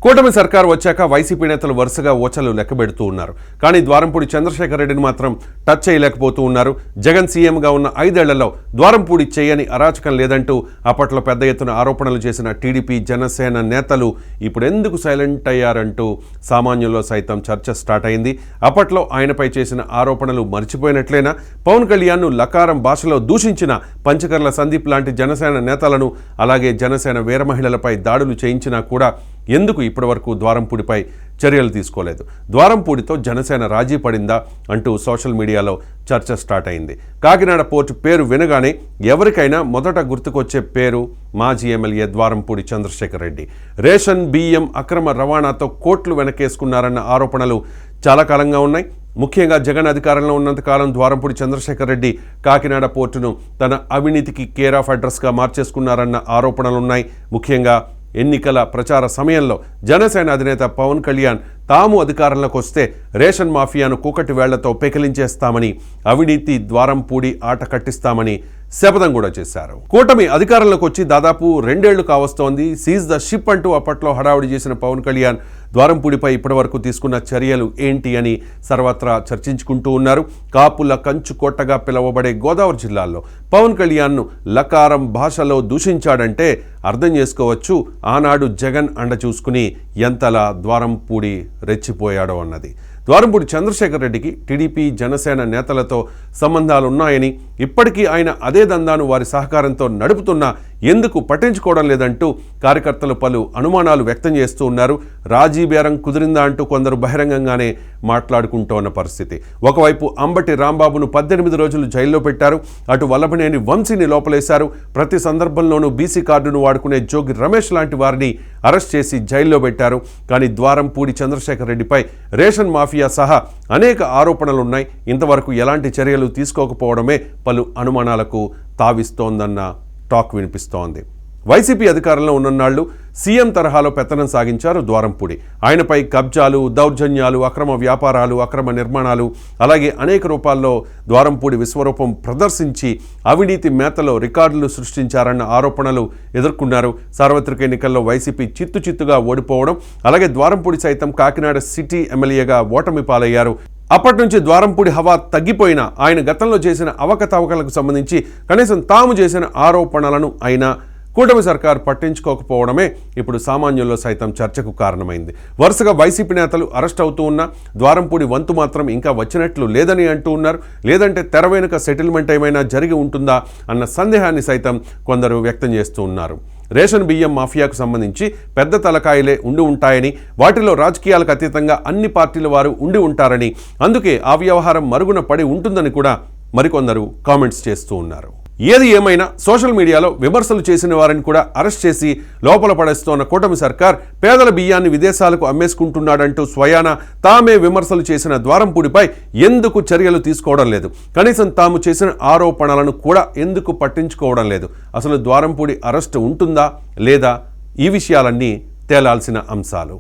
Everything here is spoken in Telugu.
కూటమి సర్కార్ వచ్చాక వైసీపీ నేతలు వరుసగా ఓచలు లెక్కబెడుతూ ఉన్నారు. కానీ ద్వారంపూడి చంద్రశేఖర్ రెడ్డిని మాత్రం టచ్ చేయలేకపోతూ ఉన్నారు. జగన్ సీఎంగా ఉన్న 5 ఏళ్లలో ద్వారంపూడి చేయని అరాచకం లేదంటూ అప్పట్లో పెద్ద ఎత్తున ఆరోపణలు చేసిన టీడీపీ జనసేన నేతలు ఇప్పుడు ఎందుకు సైలెంట్ అయ్యారంటూ సామాన్యుల్లో సైతం చర్చ స్టార్ట్ అయింది. అప్పట్లో ఆయనపై చేసిన ఆరోపణలు మర్చిపోయినట్లేనా? పవన్ కళ్యాణ్ను లకారం భాషలో దూషించిన పంచకర్ల సందీప్ లాంటి జనసేన నేతలను, అలాగే జనసేన వీర మహిళలపై దాడులు చేయించినా కూడా ఎందుకు ఇప్పటివరకు ద్వారంపూడిపై చర్యలు తీసుకోలేదు? ద్వారంపూడితో జనసేన రాజీ పడిందా అంటూ సోషల్ మీడియాలో చర్చ స్టార్ట్ అయింది. కాకినాడ పోర్టు పేరు వినగానే ఎవరికైనా మొదట గుర్తుకొచ్చే పేరు మాజీ ఎమ్మెల్యే ద్వారంపూడి చంద్రశేఖర్ రెడ్డి. రేషన్ బియ్యం అక్రమ రవాణాతో కోట్లు వెనకేసుకున్నారన్న ఆరోపణలు చాలా కాలంగా ఉన్నాయి. ముఖ్యంగా జగన్ అధికారంలో ఉన్నంతకాలం ద్వారంపూడి చంద్రశేఖర్ రెడ్డి కాకినాడ పోర్టును తన అవినీతికి కేర్ ఆఫ్ అడ్రస్గా మార్చేసుకున్నారన్న ఆరోపణలున్నాయి. ముఖ్యంగా ఎన్నికల ప్రచార సమయంలో జనసేన అధినేత పవన్ కళ్యాణ్ తాము అధికారంలోకి వస్తే రేషన్ మాఫియాను కూకటి వేళ్లతో పెకిలించేస్తామని, అవినీతి ద్వారంపూడి ఆట కట్టిస్తామని శపథం కూడా చేశారు. కూటమి అధికారంలోకి వచ్చి దాదాపు 2 ఏళ్లు కావస్తోంది. సీజ్ ద షిప్ అంటూ అప్పట్లో హడావుడి చేసిన పవన్ కళ్యాణ్ ద్వారంపూడిపై ఇప్పటివరకు తీసుకున్న చర్యలు ఏంటి అని సర్వత్రా చర్చించుకుంటూ ఉన్నారు. కాపుల కంచు కోటగా పిలువబడే గోదావరి జిల్లాలో పవన్ కళ్యాణ్ను లకారం భాషలో దూషించాడంటే అర్థం చేసుకోవచ్చు ఆనాడు జగన్ అండ చూసుకుని ఎంతలా ద్వారంపూడి రెచ్చిపోయాడో అన్నది. ద్వారంపూడి చంద్రశేఖర్ రెడ్డికి టీడీపీ జనసేన నేతలతో సంబంధాలున్నాయని, ఇప్పటికీ ఆయన అదే దందాను వారి సహకారంతో నడుపుతున్నా ఎందుకు పట్టించుకోవడం లేదంటూ కార్యకర్తలు పలు అనుమానాలు వ్యక్తం చేస్తూ ఉన్నారు. రాజీ బేరం కుదిరిందా అంటూ కొందరు బహిరంగంగానే మాట్లాడుకుంటోన్న పరిస్థితి. ఒకవైపు అంబటి రాంబాబును 18 రోజులు జైల్లో పెట్టారు. అటు వల్లభనేని వంశీని లోపలేశారు. ప్రతి సందర్భంలోనూ బీసీ కార్డును వాడుకునే జోగి రమేష్ లాంటి వారిని అరెస్ట్ చేసి జైల్లో పెట్టారు. కానీ ద్వారంపూడి చంద్రశేఖర్ రెడ్డిపై రేషన్ మాఫియా సహా అనేక ఆరోపణలున్నాయి. ఇంతవరకు ఎలాంటి చర్యలు తీసుకోకపోవడమే పలు అనుమానాలకు తావిస్తోందన్న టాక్ వినిపిస్తోంది. వైసీపీ అధికారంలో ఉన్ననాళ్లు సీఎం తరహాలో పెత్తనం సాగించారు ద్వారంపూడి. ఆయనపై కబ్జాలు, దౌర్జన్యాలు, అక్రమ వ్యాపారాలు, అక్రమ నిర్మాణాలు, అలాగే అనేక రూపాల్లో ద్వారంపూడి విశ్వరూపం ప్రదర్శించి అవినీతి మేతలో రికార్డులు సృష్టించారన్న ఆరోపణలు ఎదుర్కొన్నారు. సార్వత్రిక ఎన్నికల్లో వైసీపీ చిత్తుగా ఓడిపోవడం, అలాగే ద్వారంపూడి సైతం కాకినాడ సిటీ ఎమ్మెల్యేగా ఓటమి పాలయ్యారు. అప్పటి నుంచి ద్వారంపూడి హవా తగ్గిపోయినా ఆయన గతంలో చేసిన అవకతవకలకు సంబంధించి కనీసం తాము చేసిన ఆరోపణలను అయినా కూటమి సర్కార్ పట్టించుకోకపోవడమే ఇప్పుడు సామాన్యుల్లో సైతం చర్చకు కారణమైంది. వరుసగా వైసీపీ నేతలు అరెస్ట్ అవుతూ ఉన్నా ద్వారంపూడి వంతు మాత్రం ఇంకా వచ్చినట్లు లేదని అంటూ ఉన్నారు. లేదంటే తెర వెనుక సెటిల్మెంట్ ఏమైనా జరిగి ఉంటుందా అన్న సందేహాన్ని సైతం కొందరు వ్యక్తం చేస్తూ ఉన్నారు. రేషన్ బియ్యం మాఫియాకు సంబంధించి పెద్ద తలకాయలే ఉండి ఉంటాయని, వాటిలో రాజకీయాలకు అతీతంగా అన్ని పార్టీల వారు ఉండి ఉంటారని, అందుకే ఆ వ్యవహారం మరుగున పడి ఉంటుందని కూడా మరికొందరు కామెంట్స్ చేస్తూ ఉన్నారు. ఏది ఏమైనా సోషల్ మీడియాలో విమర్శలు చేసిన వారిని కూడా అరెస్ట్ చేసి లోపల పడేస్తోన్న కూటమి సర్కార్ పేదల బియ్యాన్ని విదేశాలకు అమ్మేసుకుంటున్నాడంటూ స్వయాన తామే విమర్శలు చేసిన ద్వారంపూడిపై ఎందుకు చర్యలు తీసుకోవడం లేదు? కనీసం తాము చేసిన ఆరోపణలను కూడా ఎందుకు పట్టించుకోవడం లేదు? అసలు ద్వారంపూడి అరెస్ట్ ఉంటుందా లేదా? ఈ విషయాలన్నీ తేలాల్సిన అంశాలు.